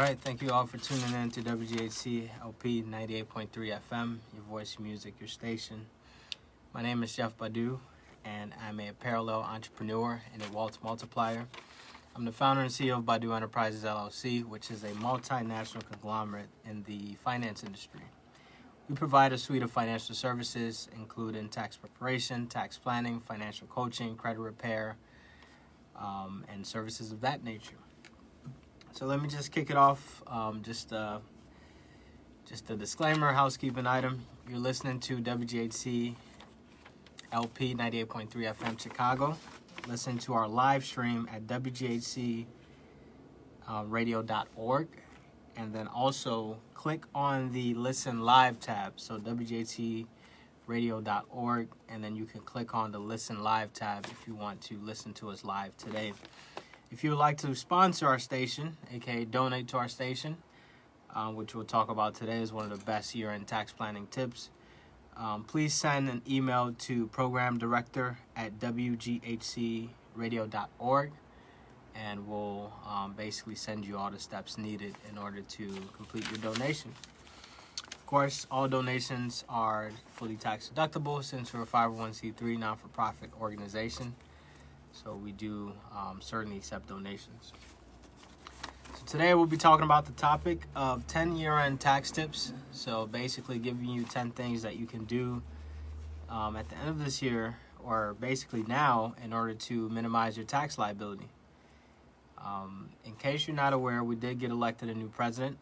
right, thank you all for tuning in to WGHC LP 98.3 FM, your voice, your music, your station. My name is Jeff Badu, and I'm a parallel entrepreneur and a wealth multiplier. I'm the founder and CEO of Badu Enterprises, LLC, which is a multinational conglomerate in the finance industry. We provide a suite of financial services, including tax preparation, tax planning, financial coaching, credit repair, and services of that nature. So let me just kick it off. Just a disclaimer, housekeeping item. You're listening to WGHC LP 98.3 FM Chicago. Listen to our live stream at WGHCradio.org. And then also click on the Listen Live tab. So WGHCradio.org. And then you can click on the Listen Live tab if you want to listen to us live today. If you would like to sponsor our station, aka donate to our station, which we'll talk about today is one of the best year-end tax planning tips, please send an email to programdirector@wghcradio.org, and we'll basically send you all the steps needed in order to complete your donation. Of course, all donations are fully tax deductible since we're a 501c3 non-for-profit organization. So we do certainly accept donations. So today we'll be talking about the topic of 10 year-end tax tips. So basically giving you 10 things that you can do at the end of this year, or basically now, in order to minimize your tax liability. In case you're not aware, we did get elected a new president,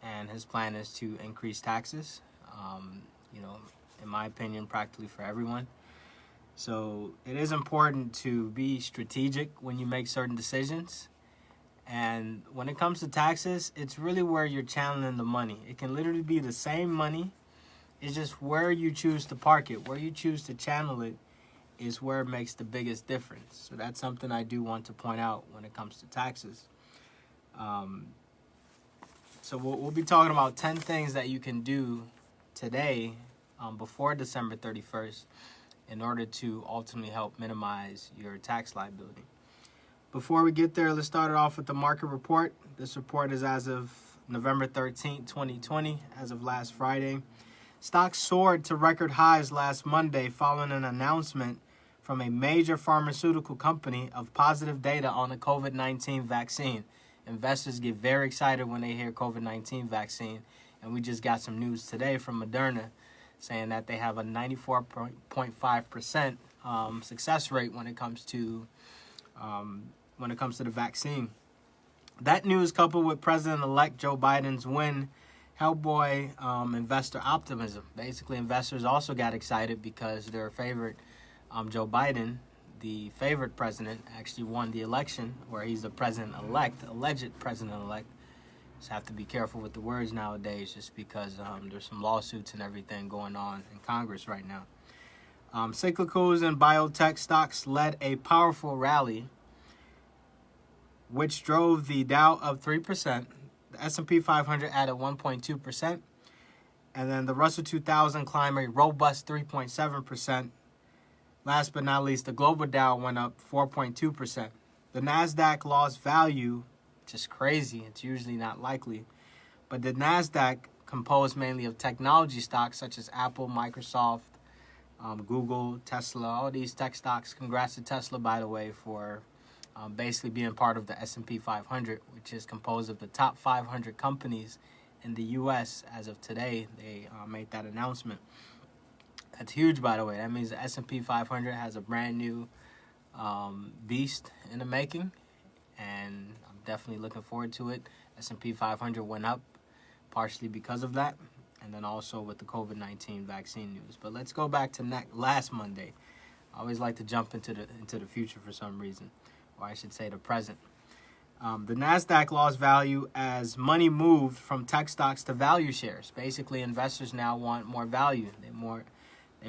and his plan is to increase taxes, in my opinion, practically for everyone. So it is important to be strategic when you make certain decisions. And when it comes to taxes, it's really where you're channeling the money. It can literally be the same money. It's just where you choose to park it, where you choose to channel it is where it makes the biggest difference. So that's something I do want to point out when it comes to taxes. So we'll be talking about 10 things that you can do today before December 31st. In order to ultimately help minimize your tax liability. Before we get there, let's start it off with the market report. This report is as of November 13th, 2020, as of last Friday. Stocks soared to record highs last Monday following an announcement from a major pharmaceutical company of positive data on the COVID-19 vaccine. Investors get very excited when they hear COVID-19 vaccine, and we just got some news today from Moderna saying that they have a 94.5% success rate when it comes to the vaccine. That news, coupled with President-elect Joe Biden's win, helped buoy investor optimism. Basically, investors also got excited because their favorite, Joe Biden, the favorite president, actually won the election, where he's the president-elect, alleged president-elect. Have to be careful with the words nowadays, just because there's some lawsuits and everything going on in Congress right now. Cyclicals and biotech stocks led a powerful rally, which drove the Dow up 3%. The S&P 500 added 1.2%, and then the Russell 2000 climbed a robust 3.7%. Last but not least, the global Dow went up 4.2%. The Nasdaq lost value. Just crazy. It's usually not likely. But the NASDAQ, composed mainly of technology stocks such as Apple, Microsoft, Google, Tesla, all these tech stocks. Congrats to Tesla, by the way, for basically being part of the S&P 500, which is composed of the top 500 companies in the U.S. as of today. They made that announcement. That's huge, by the way. That means the S&P 500 has a brand new beast in the making, and definitely looking forward to it. S&P 500 went up partially because of that, and then also with the COVID-19 vaccine news. But let's go back to last Monday. I always like to jump into the future for some reason, or I should say the present. The Nasdaq lost value as money moved from tech stocks to value shares. Basically, investors now want more value. They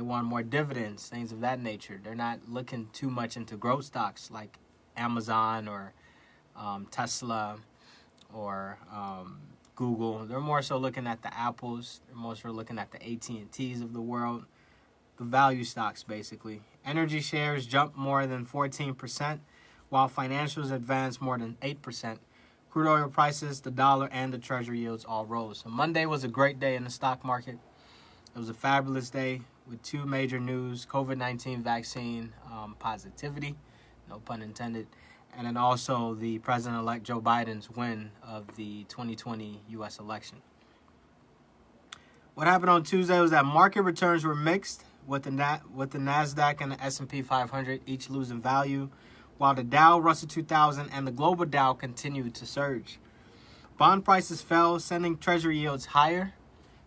want more dividends, things of that nature. They're not looking too much into growth stocks like Amazon or Tesla or Google. They're more so looking at the Apples. They're more so looking at the AT&Ts of the world, the value stocks basically. Energy shares jumped more than 14%, while financials advanced more than 8%. Crude oil prices, the dollar, and the treasury yields all rose. So Monday was a great day in the stock market. It was a fabulous day with two major news: COVID-19 vaccine positivity, no pun intended, and then also the President-elect Joe Biden's win of the 2020 U.S. election. What happened on Tuesday was that market returns were mixed, with the NASDAQ and the S&P 500 each losing value, while the Dow, Russell 2000, and the global Dow continued to surge. Bond prices fell, sending treasury yields higher.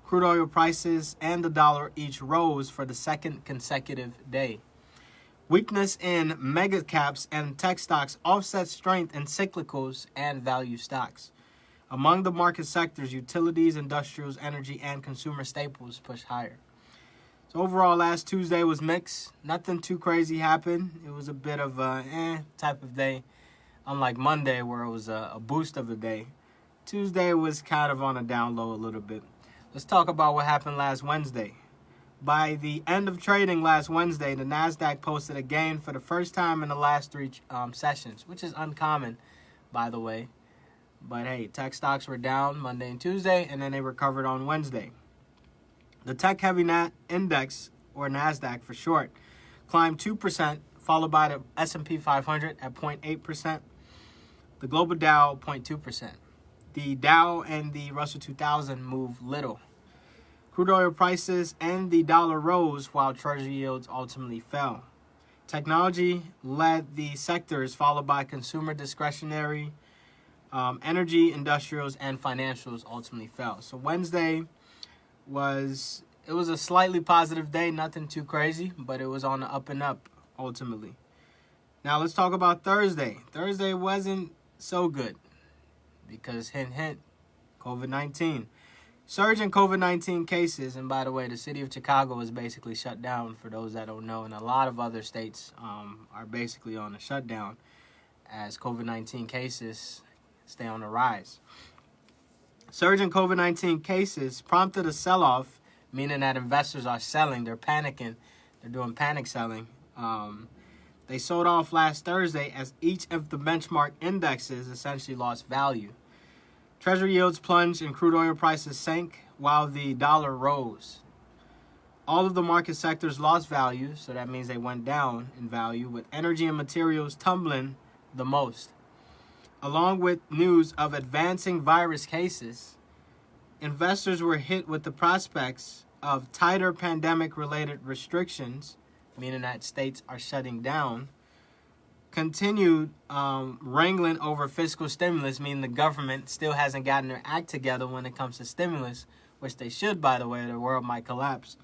Crude oil prices and the dollar each rose for the second consecutive day. Weakness in mega caps and tech stocks offset strength in cyclicals and value stocks. Among the market sectors, utilities, industrials, energy, and consumer staples pushed higher. So overall, last Tuesday was mixed. Nothing too crazy happened. It was a bit of a type of day, unlike Monday where it was a boost of a day. Tuesday was kind of on a down low a little bit. Let's talk about what happened last Wednesday. By the end of trading last Wednesday, the NASDAQ posted a gain for the first time in the last three sessions, which is uncommon, by the way. But hey, tech stocks were down Monday and Tuesday, and then they recovered on Wednesday. The tech-heavy index, or NASDAQ for short, climbed 2%, followed by the S&P 500 at 0.8%, the global Dow 0.2%. The Dow and the Russell 2000 moved little. Crude oil prices and the dollar rose while treasury yields ultimately fell. Technology led the sectors, followed by consumer discretionary, energy, industrials, and financials ultimately fell. So Wednesday was a slightly positive day, nothing too crazy, but it was on the up and up ultimately. Now let's talk about Thursday. Thursday wasn't so good because hint, hint, COVID-19. Surge in COVID-19 cases, and by the way, the city of Chicago is basically shut down for those that don't know, and a lot of other states are basically on a shutdown as COVID-19 cases stay on the rise. Surge in COVID-19 cases prompted a sell-off, meaning that investors are selling. They're panicking. They're doing panic selling. They sold off last Thursday as each of the benchmark indexes essentially lost value. Treasury yields plunged and crude oil prices sank while the dollar rose. All of the market sectors lost value, so that means they went down in value, with energy and materials tumbling the most. Along with news of advancing virus cases, investors were hit with the prospects of tighter pandemic-related restrictions, meaning that states are shutting down, continued wrangling over fiscal stimulus, meaning the government still hasn't gotten their act together when it comes to stimulus, which they should, by the way, the world might collapse,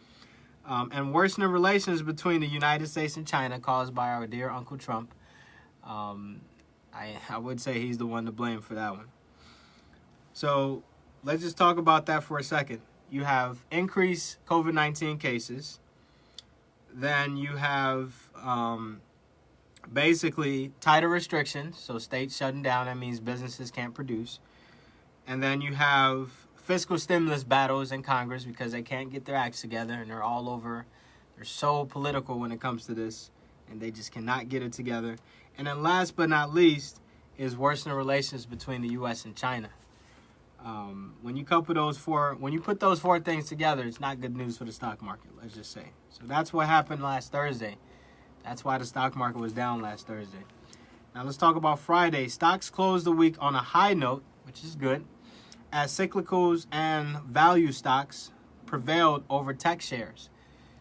and worsening relations between the United States and China caused by our dear Uncle Trump. I would say he's the one to blame for that one. So let's just talk about that for a second. You have increased COVID-19 cases. Then you have basically tighter restrictions. So states shutting down, that means businesses can't produce. And then you have fiscal stimulus battles in Congress because they can't get their acts together and they're all over. They're so political when it comes to this and they just cannot get it together. And then last but not least is worsening relations between the U.S. and China. When you put those four things together, it's not good news for the stock market, let's just say. So that's what happened last Thursday. That's why the stock market was down last Thursday. Now let's talk about Friday. Stocks closed the week on a high note, which is good, as cyclicals and value stocks prevailed over tech shares.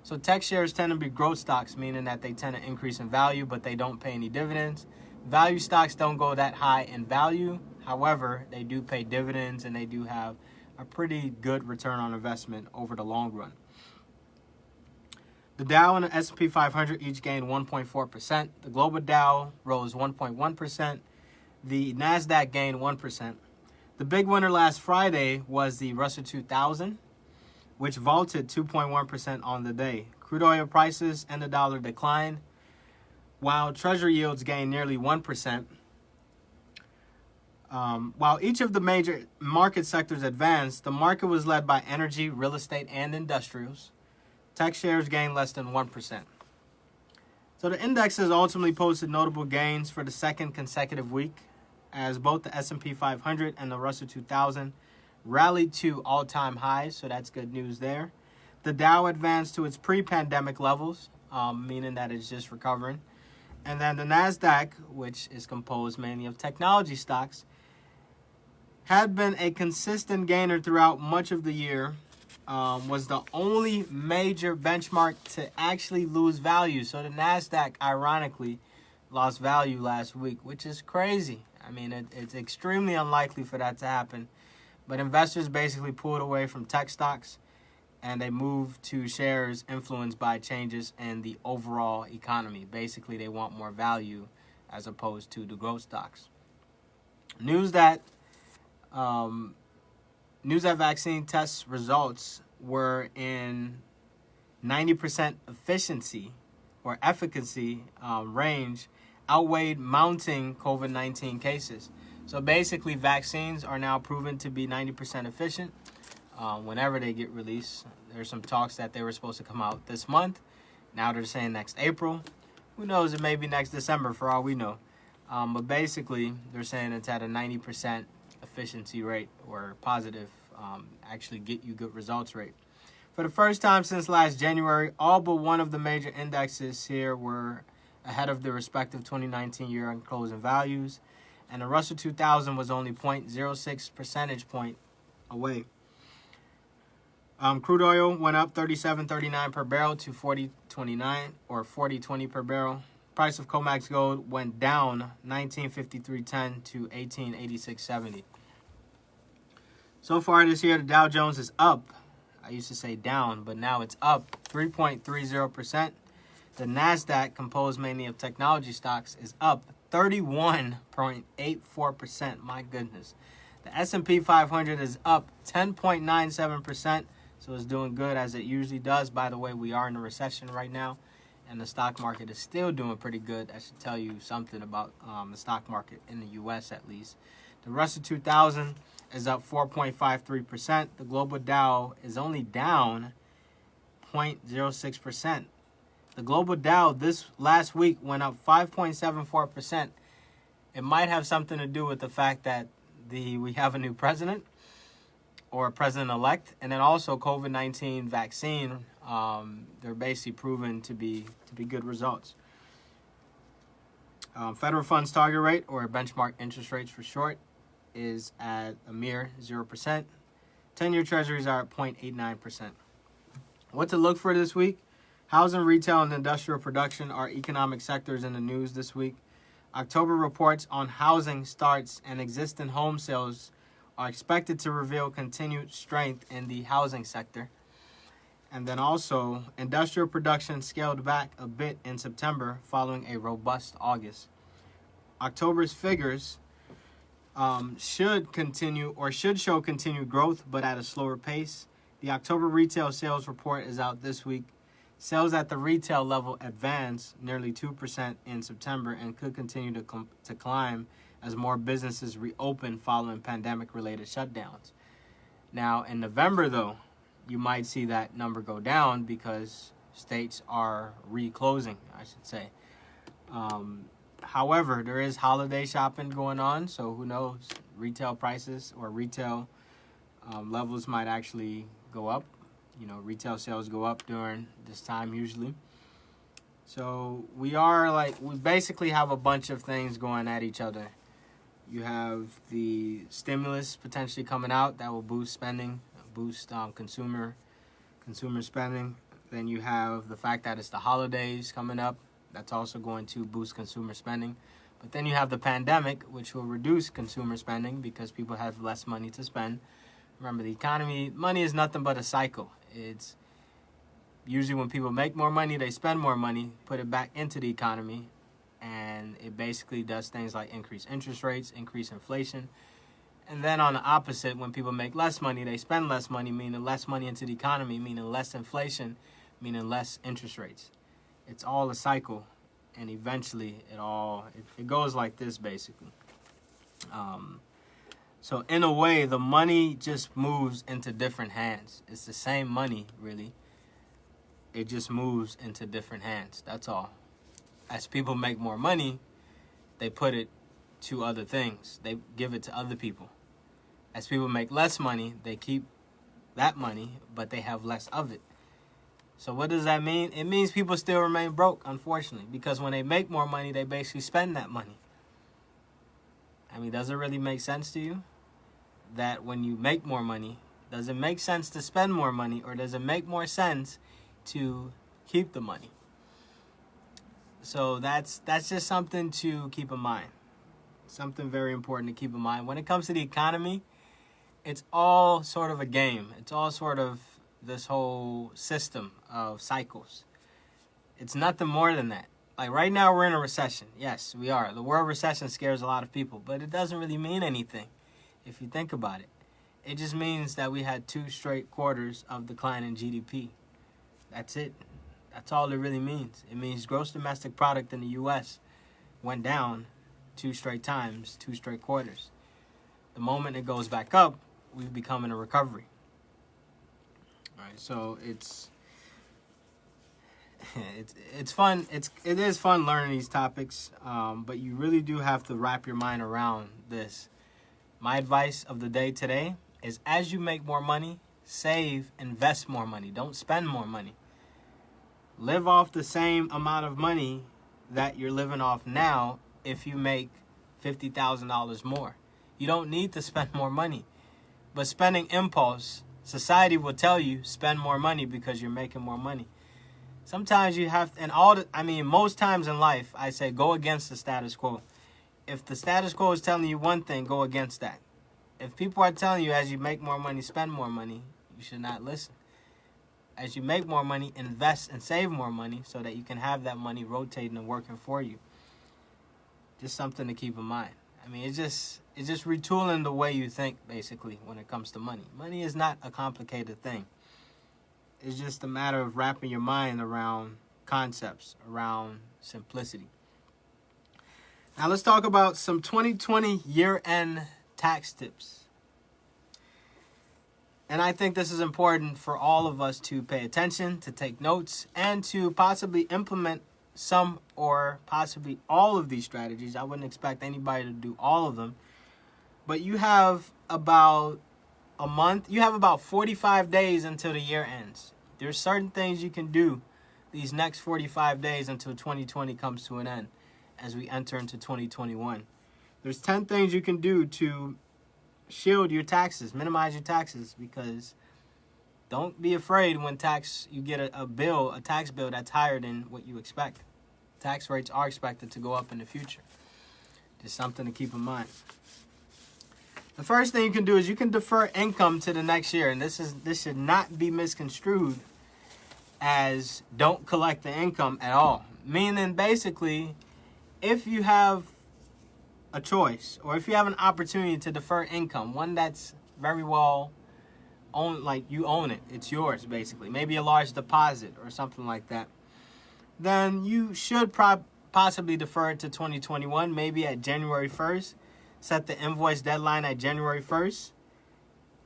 So tech shares tend to be growth stocks, meaning that they tend to increase in value, but they don't pay any dividends. Value stocks don't go that high in value. However, they do pay dividends, and they do have a pretty good return on investment over the long run. The Dow and the S&P 500 each gained 1.4%. The global Dow rose 1.1%. The NASDAQ gained 1%. The big winner last Friday was the Russell 2000, which vaulted 2.1% on the day. Crude oil prices and the dollar declined, while treasury yields gained nearly 1%. While each of the major market sectors advanced, the market was led by energy, real estate, and industrials. Tech shares gained less than 1%. So the indexes ultimately posted notable gains for the second consecutive week, as both the S&P 500 and the Russell 2000 rallied to all-time highs, so that's good news there. The Dow advanced to its pre-pandemic levels, meaning that it's just recovering. And then the NASDAQ, which is composed mainly of technology stocks, had been a consistent gainer throughout much of the year, was the only major benchmark to actually lose value. So the NASDAQ, ironically, lost value last week, which is crazy. I mean, it's extremely unlikely for that to happen. But investors basically pulled away from tech stocks, and they moved to shares influenced by changes in the overall economy. Basically, they want more value as opposed to the growth stocks. News that vaccine test results were in 90% efficiency or efficacy range outweighed mounting COVID-19 cases. So basically, vaccines are now proven to be 90% efficient whenever they get released. There's some talks that they were supposed to come out this month. Now they're saying next April. Who knows? It may be next December for all we know. But basically, they're saying it's at a 90% efficiency rate or positive, actually get you good results rate. For the first time since last January, all but one of the major indexes here were ahead of the respective 2019 year-end closing values. And the Russell 2000 was only 0.06 percentage point away. Crude oil went up $37.39 per barrel to $40.29 or $40.20 per barrel. Price of COMEX gold went down $19.53.10 to $18.86.70. So far this year, the Dow Jones is up. I used to say down, but now it's up 3.30%. The NASDAQ, composed mainly of technology stocks, is up 31.84%. My goodness. The S&P 500 is up 10.97%, so it's doing good as it usually does. By the way, we are in a recession right now, and the stock market is still doing pretty good. That should tell you something about the stock market in the U.S. at least. The Russell 2000 is up 4.53%. The global Dow is only down 0.06%. The global Dow this last week went up 5.74%. It might have something to do with the fact that we have a new president or a president-elect, and then also COVID-19 vaccine. They're basically proven to be good results. Federal funds target rate, or benchmark interest rates for short, is at a mere 0%. 10-year treasuries are at 0.89%. What to look for this week? Housing, retail, and industrial production are economic sectors in the news this week. October reports on housing starts and existing home sales are expected to reveal continued strength in the housing sector. And then also, industrial production scaled back a bit in September following a robust August. October's figures should show continued growth, but at a slower pace. The October retail sales report is out this week. Sales at the retail level advanced nearly 2% in September and could continue to climb as more businesses reopen following pandemic-related shutdowns. Now, in November, though, you might see that number go down because states are reclosing, I should say. However, there is holiday shopping going on, so who knows? Retail prices or retail levels might actually go up. You know, retail sales go up during this time usually. So we basically have a bunch of things going at each other. You have the stimulus potentially coming out that will boost spending, boost consumer spending. Then you have the fact that it's the holidays coming up. That's also going to boost consumer spending. But then you have the pandemic, which will reduce consumer spending because people have less money to spend. Remember, the economy, money is nothing but a cycle. It's usually when people make more money, they spend more money, put it back into the economy, and it basically does things like increase interest rates, increase inflation. And then on the opposite, when people make less money, they spend less money, meaning less money into the economy, meaning less inflation, meaning less interest rates. It's all a cycle, and eventually it goes like this, basically. So in a way, the money just moves into different hands. It's the same money, really. It just moves into different hands. That's all. As people make more money, they put it to other things. They give it to other people. As people make less money, they keep that money, but they have less of it. So what does that mean? It means people still remain broke, unfortunately, because when they make more money, they basically spend that money. I mean, does it really make sense to you that when you make more money, does it make sense to spend more money, or does it make more sense to keep the money? So that's just something to keep in mind. Something very important to keep in mind. When it comes to the economy, it's all sort of a game. It's all sort of this whole system of cycles. It's nothing more than that. Like right now we're in a recession. Yes, we are. The word recession scares a lot of people, but it doesn't really mean anything if you think about it. It just means that we had 2 straight quarters of decline in GDP. That's it. That's all it really means. It means gross domestic product in the U.S. went down 2 straight times, 2 straight quarters. The moment it goes back up, we become in a recovery. All right, so it's fun. It is fun learning these topics, but you really do have to wrap your mind around this. My advice of the day today is, as you make more money, save, invest more money. Don't spend more money. Live off the same amount of money that you're living off now if you make $50,000 more. You don't need to spend more money. But spending impulse, society will tell you spend more money because you're making more money. Sometimes you have, most times in life, I say go against the status quo. If the status quo is telling you one thing, go against that. If people are telling you as you make more money, spend more money, you should not listen. As you make more money, invest and save more money so that you can have that money rotating and working for you. Just something to keep in mind. I mean, it's just retooling the way you think, basically, when it comes to money. Money is not a complicated thing. It's just a matter of wrapping your mind around concepts, around simplicity. Now let's talk about some 2020 year-end tax tips. And I think this is important for all of us to pay attention, to take notes, and to possibly implement some or possibly all of these strategies. I wouldn't expect anybody to do all of them. But you have about a month. You have about 45 days until the year ends. There's certain things you can do these next 45 days until 2020 comes to an end as we enter into 2021. There's 10 things you can do to shield your taxes, minimize your taxes, because don't be afraid when you get a tax bill that's higher than what you expect. Tax rates are expected to go up in the future. Just something to keep in mind. The first thing you can do is you can defer income to the next year, and this should not be misconstrued as don't collect the income at all. Meaning, basically, if you have a choice, or if you have an opportunity to defer income, one that's very well owned, like you own it, it's yours basically, maybe a large deposit or something like that, then you should possibly defer it to 2021, maybe at January 1st. Set the invoice deadline at January 1st,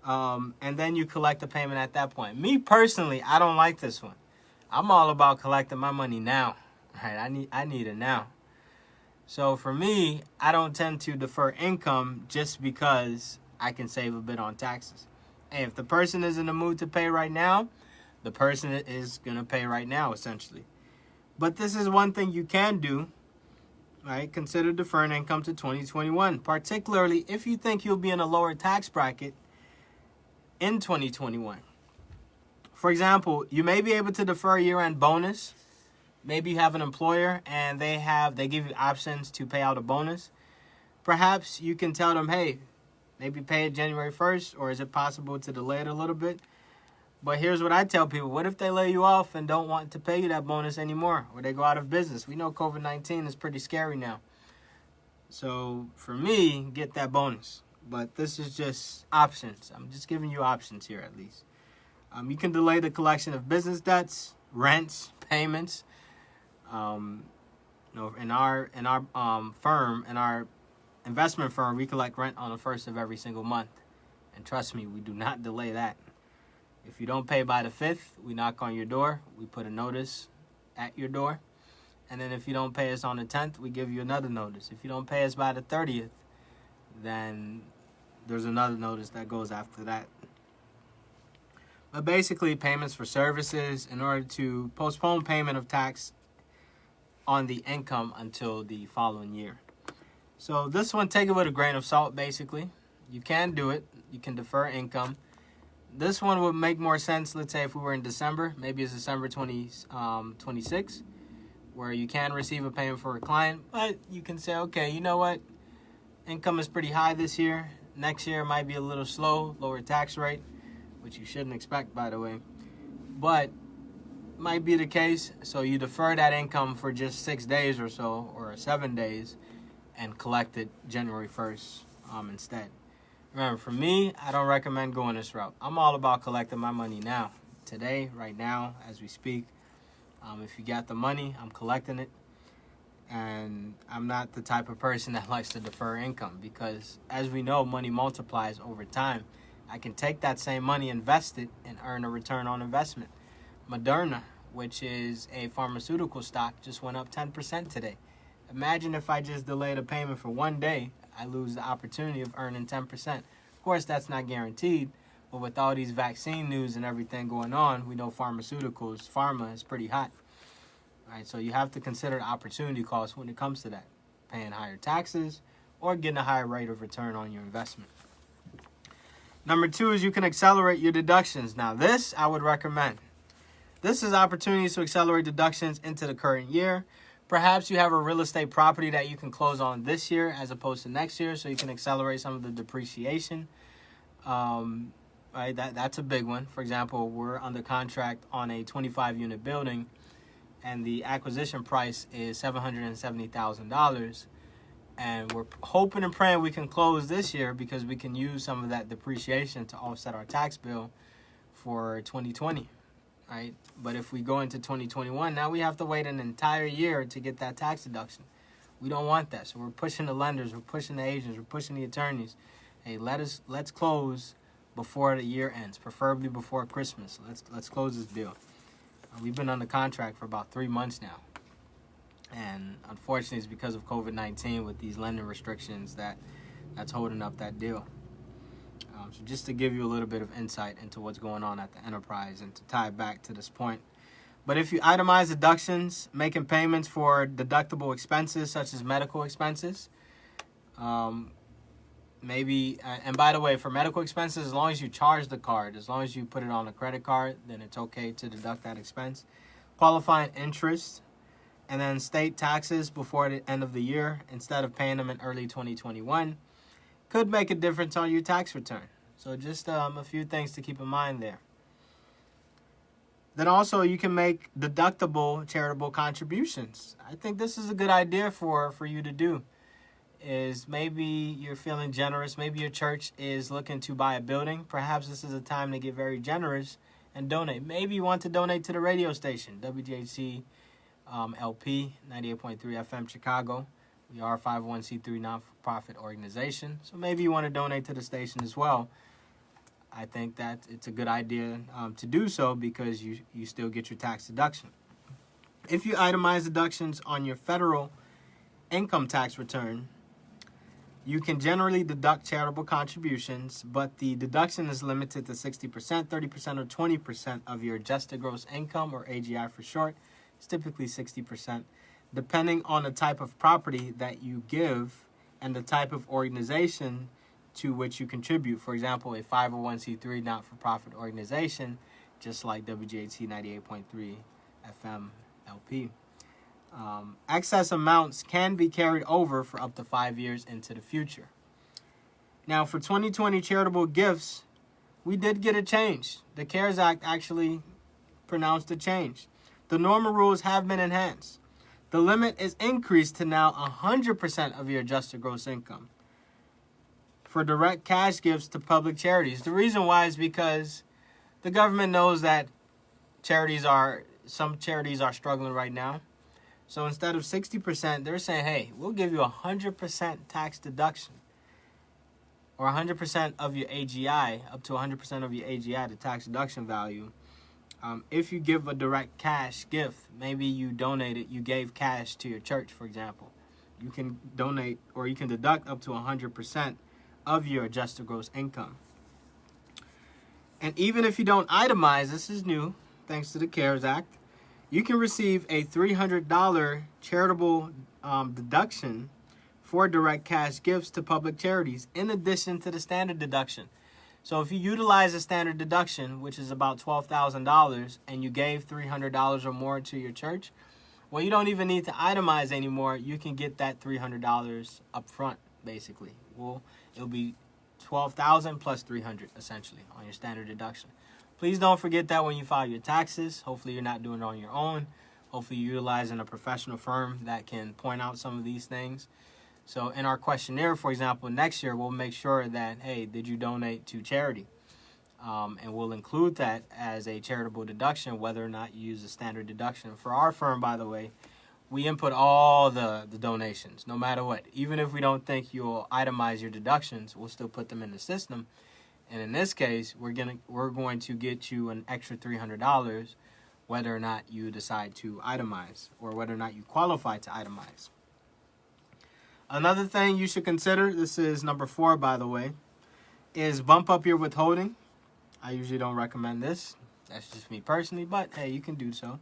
and then you collect the payment at that point. Me personally, I don't like this one. I'm all about collecting my money now. Right? I need it now. So for me, I don't tend to defer income just because I can save a bit on taxes. Hey, if the person is in the mood to pay right now, the person is going to pay right now, essentially. But this is one thing you can do, right? Consider deferring income to 2021, particularly if you think you'll be in a lower tax bracket in 2021. For example, you may be able to defer a year-end bonus. Maybe you have an employer and they give you options to pay out a bonus. Perhaps you can tell them, hey, maybe pay it January 1st, or is it possible to delay it a little bit? But here's what I tell people. What if they lay you off and don't want to pay you that bonus anymore, or they go out of business? We know COVID-19 is pretty scary now. So for me, get that bonus. But this is just options. I'm just giving you options here at least. You can delay the collection of business debts, rents, payments. In our firm, in our investment firm, we collect rent on the 1st of every single month. And trust me, we do not delay that. If you don't pay by the 5th, we knock on your door. We put a notice at your door. And then if you don't pay us on the 10th, we give you another notice. If you don't pay us by the 30th, then there's another notice that goes after that. But basically, payments for services in order to postpone payment of tax on the income until the following year. So this one, take it with a grain of salt, basically. You can do it. You can defer income. This one would make more sense, let's say, if we were in December. Maybe it's December 26, where you can receive a payment for a client. But you can say, okay, you know what? Income is pretty high this year. Next year might be a little slow, lower tax rate, which you shouldn't expect, by the way. But might be the case. So you defer that income for just 6 days or so, or 7 days, and collect it January 1st instead. Remember, for me, I don't recommend going this route. I'm all about collecting my money now. Today, right now, as we speak. If you got the money, I'm collecting it. And I'm not the type of person that likes to defer income because, as we know, money multiplies over time. I can take that same money, invest it, and earn a return on investment. Moderna, which is a pharmaceutical stock, just went up 10% today. Imagine if I just delayed a payment for 1 day, I lose the opportunity of earning 10%. Of course, that's not guaranteed, but with all these vaccine news and everything going on, we know pharma is pretty hot. Right, so you have to consider the opportunity cost when it comes to that, paying higher taxes or getting a higher rate of return on your investment. Number 2 is you can accelerate your deductions. Now, this I would recommend. This is opportunities to accelerate deductions into the current year. Perhaps you have a real estate property that you can close on this year as opposed to next year, so you can accelerate some of the depreciation. Right, that's a big one. For example, we're under contract on a 25-unit building, and the acquisition price is $770,000. And we're hoping and praying we can close this year because we can use some of that depreciation to offset our tax bill for 2020. Right? But if we go into 2021, now we have to wait an entire year to get that tax deduction. We don't want that. So we're pushing the lenders, we're pushing the agents, we're pushing the attorneys. Hey, let's close before the year ends, preferably before Christmas. Let's close this deal. We've been under contract for about 3 months now. And unfortunately, it's because of COVID-19 with these lending restrictions that's holding up that deal. So just to give you a little bit of insight into what's going on at the enterprise and to tie it back to this point. But if you itemize deductions, making payments for deductible expenses such as medical expenses, maybe, and by the way, for medical expenses, as long as you charge the card, as long as you put it on a credit card, then it's okay to deduct that expense. Qualifying interest, and then state taxes before the end of the year instead of paying them in early 2021 could make a difference on your tax return. So just a few things to keep in mind there. Then also you can make deductible charitable contributions. I think this is a good idea for you to do. Is maybe you're feeling generous. Maybe your church is looking to buy a building. Perhaps this is a time to get very generous and donate. Maybe you want to donate to the radio station, WGHC LP 98.3 FM Chicago. We are a 501c3 non-profit organization. So maybe you want to donate to the station as well. I think that it's a good idea to do so because you still get your tax deduction. If you itemize deductions on your federal income tax return, you can generally deduct charitable contributions, but the deduction is limited to 60%, 30%, or 20% of your adjusted gross income, or AGI for short. It's typically 60%, depending on the type of property that you give and the type of organization to which you contribute. For example, a 501c3 not-for-profit organization, just like WGHC 98.3 FM LP. Excess amounts can be carried over for up to 5 years into the future. Now, for 2020 charitable gifts, we did get a change. The CARES Act actually pronounced a change. The normal rules have been enhanced. The limit is increased to now 100% of your adjusted gross income for direct cash gifts to public charities. The reason why is because the government knows that some charities are struggling right now. So instead of 60%, they're saying, hey, we'll give you 100% tax deduction, or 100% of your AGI, up to 100% of your AGI, the tax deduction value, If you give a direct cash gift, maybe you gave cash to your church, for example, you can donate or you can deduct up to 100% of your adjusted gross income. And even if you don't itemize, this is new, thanks to the CARES Act, you can receive a $300 charitable deduction for direct cash gifts to public charities, in addition to the standard deduction. So if you utilize a standard deduction, which is about $12,000, and you gave $300 or more to your church, well, you don't even need to itemize anymore. You can get that $300 up front, basically. Well, it'll be $12,000 plus $300, essentially, on your standard deduction. Please don't forget that when you file your taxes. Hopefully you're not doing it on your own. Hopefully you're utilizing a professional firm that can point out some of these things. So in our questionnaire, for example, next year, we'll make sure that, hey, did you donate to charity? And we'll include that as a charitable deduction, whether or not you use a standard deduction. For our firm, by the way, we input all the donations, no matter what. Even if we don't think you'll itemize your deductions, we'll still put them in the system. And in this case, we're going to get you an extra $300, whether or not you decide to itemize or whether or not you qualify to itemize. Another thing you should consider, this is number 4, by the way, is bump up your withholding. I usually don't recommend this. That's just me personally, but hey, you can do so.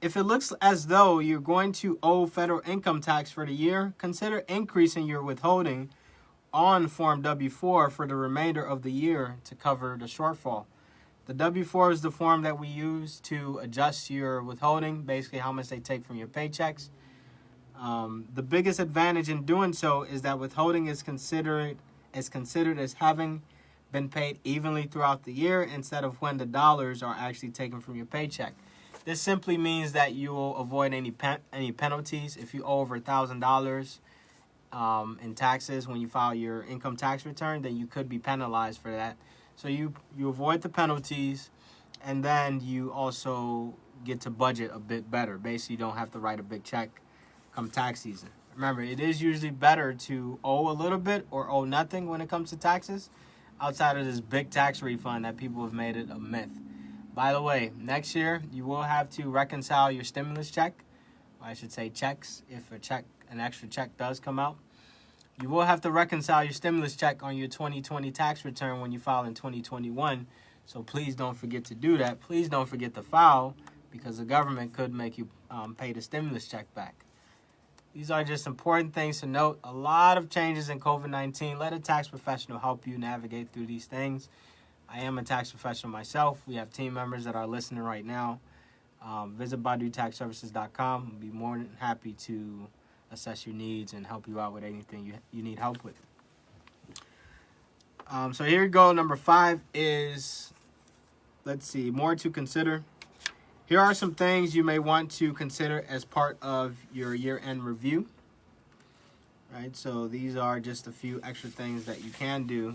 If it looks as though you're going to owe federal income tax for the year, consider increasing your withholding on Form W-4 for the remainder of the year to cover the shortfall. The W-4 is the form that we use to adjust your withholding, basically how much they take from your paychecks. The biggest advantage in doing so is that withholding is considered as having been paid evenly throughout the year instead of when the dollars are actually taken from your paycheck. This simply means that you will avoid any penalties. If you owe over $1,000 in taxes when you file your income tax return, then you could be penalized for that. So you avoid the penalties, and then you also get to budget a bit better. Basically, you don't have to write a big check come tax season. Remember, it is usually better to owe a little bit or owe nothing when it comes to taxes, outside of this big tax refund that people have made it a myth. By the way, next year, you will have to reconcile your stimulus check. Or I should say checks, if an extra check does come out. You will have to reconcile your stimulus check on your 2020 tax return when you file in 2021. So please don't forget to do that. Please don't forget to file, because the government could make you pay the stimulus check back. These are just important things to note. A lot of changes in COVID-19. Let a tax professional help you navigate through these things. I am a tax professional myself. We have team members that are listening right now. Visit BaduTaxServices.com. We'll be more than happy to assess your needs and help you out with anything you need help with. So here we go. Number 5 is, more to consider. Here are some things you may want to consider as part of your year-end review. Right, so these are just a few extra things that you can do.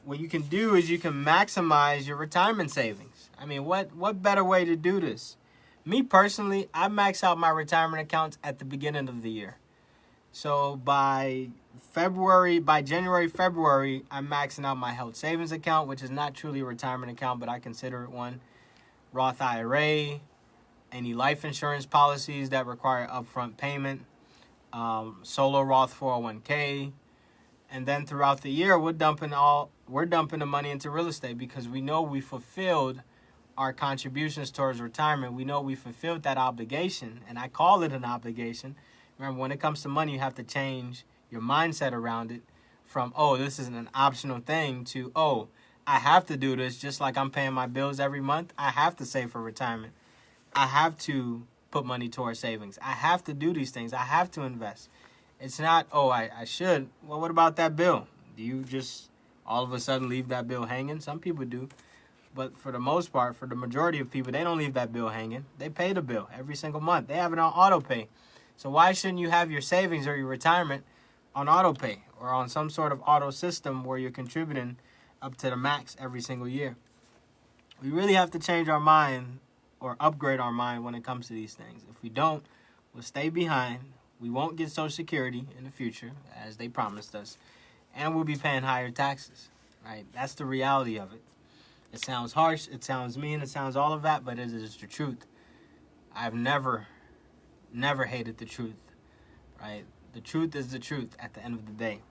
What you can do is you can maximize your retirement savings. I mean, what better way to do this? Me personally, I max out my retirement accounts at the beginning of the year. So by January, February, I'm maxing out my health savings account, which is not truly a retirement account, but I consider it one. Roth IRA, any life insurance policies that require upfront payment, solo Roth 401k, and then throughout the year we're dumping the money into real estate, because we know we fulfilled our contributions towards retirement. We know we fulfilled that obligation, and I call it an obligation. Remember, when it comes to money, you have to change your mindset around it from, oh, this isn't an optional thing, to, oh, I have to do this, just like I'm paying my bills every month. I have to save for retirement. I have to put money towards savings. I have to do these things. I have to invest. It's not, oh, I should. Well, what about that bill? Do you just all of a sudden leave that bill hanging? Some people do. But for the most part, for the majority of people, they don't leave that bill hanging. They pay the bill every single month. They have it on auto pay. So why shouldn't you have your savings or your retirement on auto pay or on some sort of auto system where you're contributing up to the max every single year? We really have to change our mind or upgrade our mind when it comes to these things. If we don't, we'll stay behind. We won't get Social Security in the future, as they promised us, and we'll be paying higher taxes, right? That's the reality of it. It sounds harsh, it sounds mean, it sounds all of that, but it is the truth. I've never hated the truth, right? The truth is the truth at the end of the day.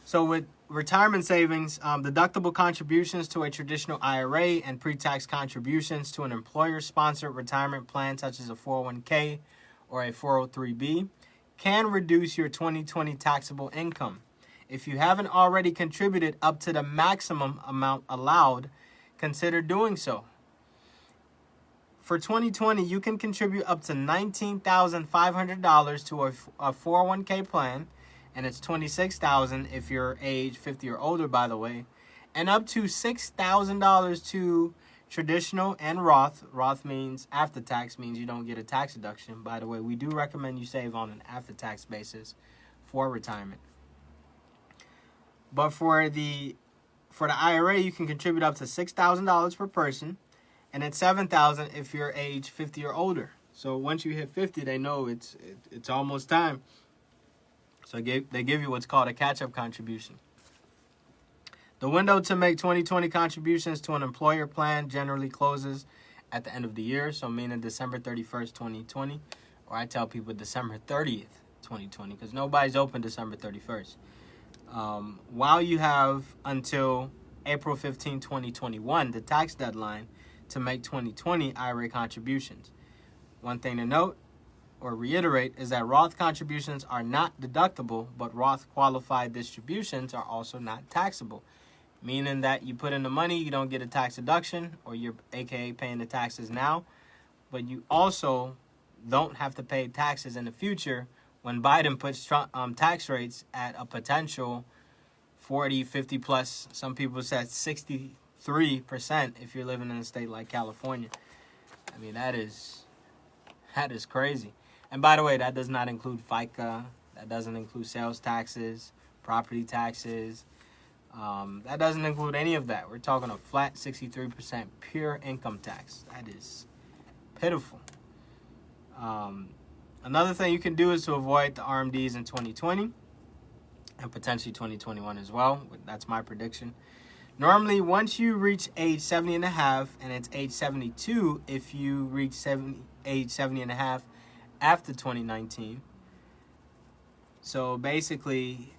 So with retirement savings, deductible contributions to a traditional IRA and pre-tax contributions to an employer-sponsored retirement plan such as a 401k or a 403b can reduce your 2020 taxable income. If you haven't already contributed up to the maximum amount allowed, consider doing so. For 2020, you can contribute up to $19,500 to a 401k plan, and it's $26,000 if you're age 50 or older, by the way, and up to $6,000 to traditional and Roth. Roth means after tax, means you don't get a tax deduction. By the way, we do recommend you save on an after tax basis for retirement. But for the IRA, you can contribute up to $6,000 per person, and it's $7,000 if you're age 50 or older. So once you hit 50, they know it's almost time. So they give you what's called a catch-up contribution. The window to make 2020 contributions to an employer plan generally closes at the end of the year, so meaning December 31st, 2020, or I tell people December 30th, 2020, because nobody's open December 31st. While you have until April 15, 2021, the tax deadline, to make 2020 IRA contributions. One thing to note or reiterate is that Roth contributions are not deductible, but Roth qualified distributions are also not taxable, meaning that you put in the money, you don't get a tax deduction, or you're AKA paying the taxes now, but you also don't have to pay taxes in the future when Biden puts tax rates at a potential 40, 50 plus, some people said 63% if you're living in a state like California. I mean, that is crazy. And by the way, that does not include FICA. That doesn't include sales taxes, property taxes. That doesn't include any of that. We're talking a flat 63% pure income tax. That is pitiful. Another thing you can do is to avoid the RMDs in 2020 and potentially 2021 as well. That's my prediction. Normally, once you reach age 70 and a half, and it's age 72 if you reach age 70 and a half after 2019. So basically,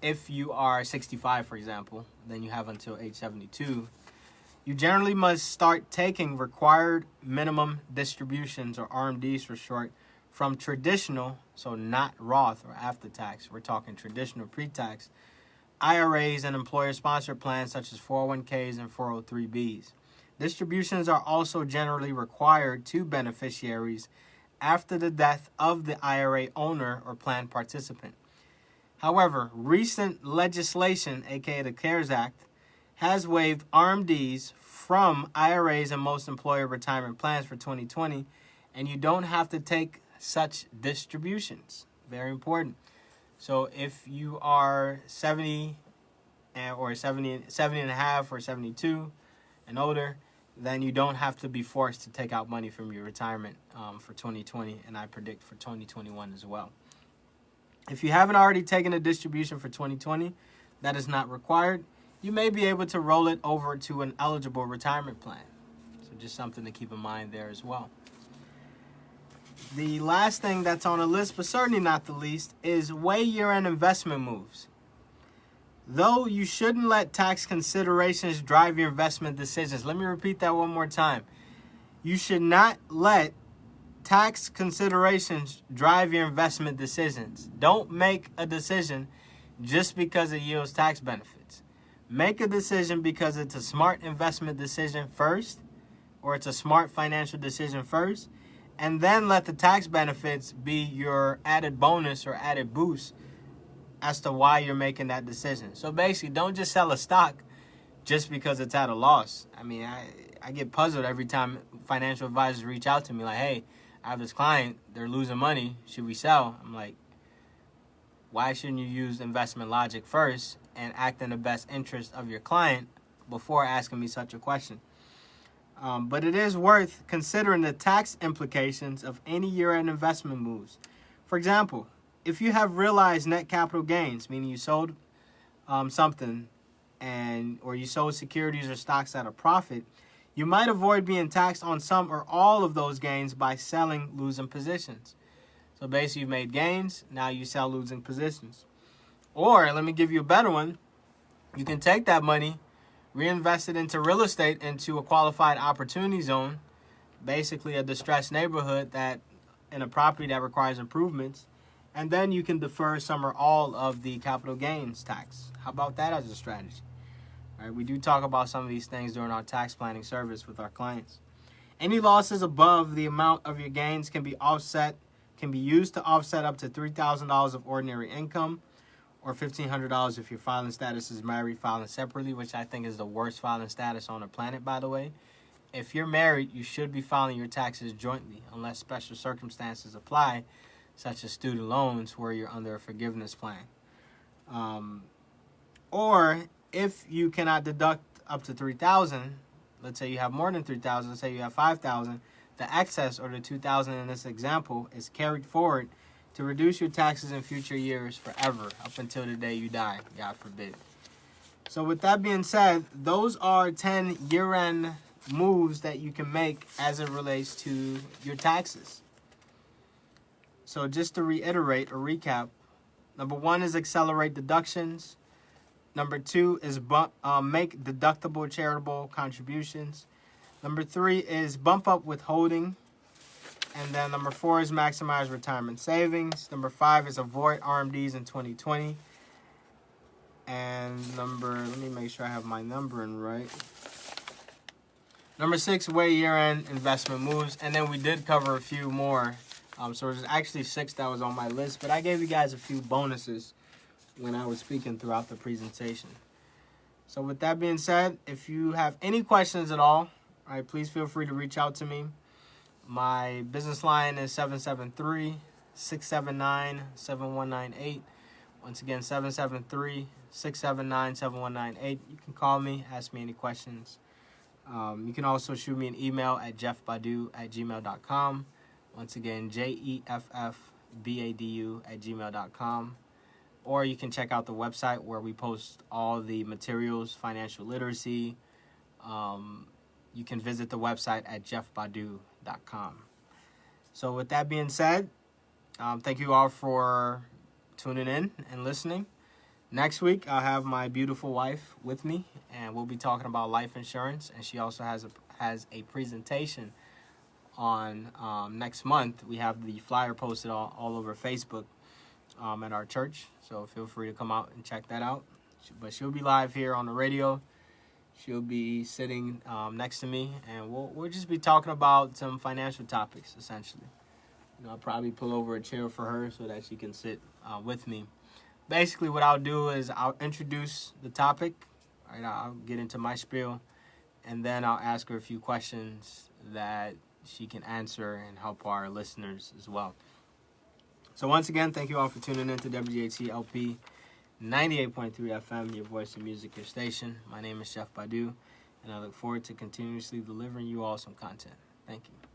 if you are 65, for example, then you have until age 72. You generally must start taking required minimum distributions, or RMDs for short, from traditional, so not Roth or after tax. We're talking traditional pre-tax IRAs and employer-sponsored plans such as 401ks and 403bs. Distributions are also generally required to beneficiaries after the death of the IRA owner or plan participant. However, recent legislation, aka the CARES Act, has waived RMDs from IRAs and most employer retirement plans for 2020, and you don't have to take such distributions. Very important. So if you are 70 or 70 and a half or 72 and older, then you don't have to be forced to take out money from your retirement for 2020, and I predict for 2021 as well. If you haven't already taken a distribution for 2020, that is not required. You may be able to roll it over to an eligible retirement plan. So just something to keep in mind there as well. The last thing that's on the list, but certainly not the least, is weigh year-end investment moves. Though you shouldn't let tax considerations drive your investment decisions. Let me repeat that one more time. You should not let tax considerations drive your investment decisions. Don't make a decision just because it yields tax benefits. Make a decision because it's a smart investment decision first, or it's a smart financial decision first, and then let the tax benefits be your added bonus or added boost as to why you're making that decision. So basically, don't just sell a stock just because it's at a loss. I mean, I get puzzled every time financial advisors reach out to me like, hey, I have this client, they're losing money, should we sell? I'm like, why shouldn't you use investment logic first and act in the best interest of your client before asking me such a question? But it is worth considering the tax implications of any year-end investment moves. For example, if you have realized net capital gains, meaning you sold something or you sold securities or stocks at a profit, you might avoid being taxed on some or all of those gains by selling losing positions. So basically, you've made gains, now you sell losing positions. Or, let me give you a better one. You can take that money, reinvest it into real estate, into a qualified opportunity zone, basically a distressed neighborhood that in a property that requires improvements, and then you can defer some or all of the capital gains tax. How about that as a strategy? All right, we do talk about some of these things during our tax planning service with our clients. Any losses above the amount of your gains can be used to offset up to $3,000 of ordinary income, or $1,500 if your filing status is married, filing separately, which I think is the worst filing status on the planet, by the way. If you're married, you should be filing your taxes jointly, unless special circumstances apply, such as student loans where you're under a forgiveness plan. Or if you cannot deduct up to $3,000, let's say you have more than $3,000, let's say you have $5,000, the excess, or the $2,000 in this example, is carried forward to reduce your taxes in future years forever, up until the day you die, God forbid. So with that being said, those are 10 year-end moves that you can make as it relates to your taxes. So just to reiterate or recap, number 1 is accelerate deductions. Number 2 is make deductible charitable contributions. Number 3 is bump up withholding. And then number 4 is maximize retirement savings. Number 5 is avoid RMDs in 2020. And let me make sure I have my numbering right. Number 6, weigh year-end investment moves. And then we did cover a few more. So there's actually 6 that was on my list. But I gave you guys a few bonuses when I was speaking throughout the presentation. So with that being said, if you have any questions at all, please feel free to reach out to me. My business line is 773-679-7198. Once again, 773-679-7198. You can call me, ask me any questions. You can also shoot me an email at jeffbadu@gmail.com. Once again, jeffbadu@gmail.com. Or you can check out the website where we post all the materials, financial literacy. You can visit the website at jeffbadu.com. So with that being said, thank you all for tuning in and listening. Next week, I'll have my beautiful wife with me, and we'll be talking about life insurance. And she also has a presentation on next month. We have the flyer posted all over Facebook at our church. So feel free to come out and check that out. But she'll be live here on the radio. She'll be sitting next to me, and we'll just be talking about some financial topics, essentially. I'll probably pull over a chair for her so that she can sit with me. Basically, what I'll do is I'll introduce the topic. I'll get into my spiel, and then I'll ask her a few questions that she can answer and help our listeners as well. So once again, thank you all for tuning in to WGHT LP 98.3 FM, your voice and music, your station. My name is Chef Badu, and I look forward to continuously delivering you all some content. Thank you.